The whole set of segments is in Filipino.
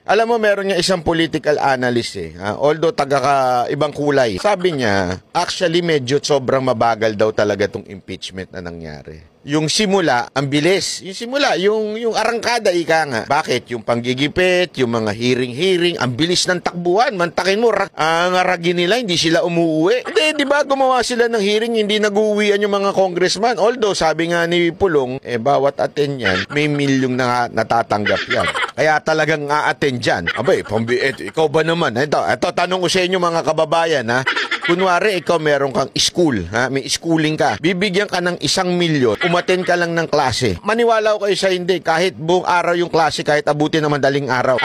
Alam mo, meron niya isang political analyst although ibang kulay. Sabi niya, actually medyo sobrang mabagal daw talaga tong impeachment na nangyari. Yung simula, ang bilis. Yung simula, yung arangkada, ika nga. Bakit? Yung panggigipit, yung mga hearing, ang bilis ng takbuhan. Mantakin mo, ang aragi nila, hindi sila umuwi. Hindi, di ba gumawa sila ng hearing, hindi nag-uwian yung mga congressman. Although, sabi nga ni Pulong, bawat attend yan, may milyong na natatanggap yan. Kaya talagang a-attend dyan. Abay, ikaw ba naman? Ito, tanong ko sa inyo mga kababayan, ha? Kunwari, ikaw meron kang school, may schooling ka. Bibigyan ka ng 1 milyon, umattend ka lang ng klase. Maniwala ko kayo sa hindi, kahit buong araw yung klase, kahit abutin ng madaling araw.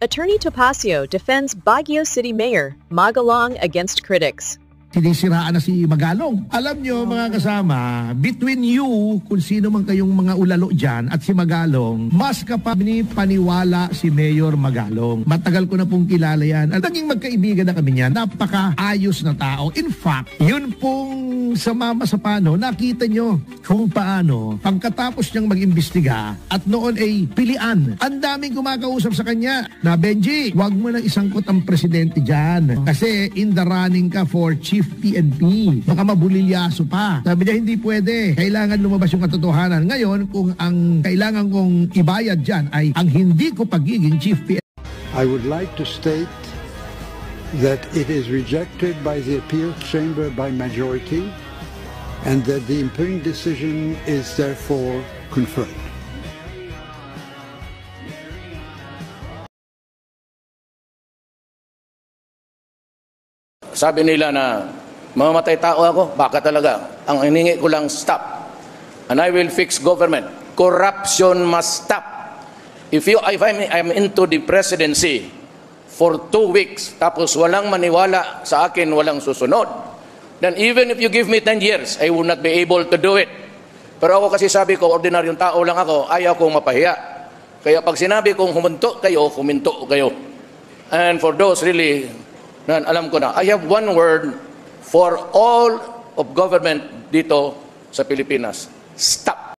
Attorney Topacio defends Baguio City Mayor Magalong against critics. Sinisiraan na si Magalong. Alam nyo mga kasama, between you, kung sino man kayong mga ulalo dyan, at si Magalong, mas kapag paniwala si Mayor Magalong. Matagal ko na pong kilala yan. At naging magkaibigan na kami niya. Napaka-ayos na tao. In fact, yun pong sa mama sa pano, nakita nyo kung paano pagkatapos niyang mag-imbestiga at noon ay pilian. Ang daming kumakausap sa kanya na, Benji, wag mo na isangkot ang presidente dyan. Kasi in the running ka for chief PNP. Baka mabulilyaso pa. Sabi niya, hindi pwede. Kailangan lumabas yung katotohanan. Ngayon, kung ang kailangan kong ibayad dyan ay ang hindi ko pagiging chief PNP. I would like to state that it is rejected by the appeals chamber by majority and that the impugned decision is therefore confirmed. Sabi nila na mamamatay tao ako, baka talaga. Ang hiningi ko lang, stop. And I will fix government. Corruption must stop. If I'm into the presidency for 2 weeks, tapos walang maniwala sa akin, walang susunod, then even if you give me 10 years, I will not be able to do it. Pero ako kasi sabi ko, ordinaryong tao lang ako, ayaw kong mapahiya. Kaya pag sinabi kong huminto kayo. And for those really, alam ko na, I have one word for all of government dito sa Pilipinas. Stop.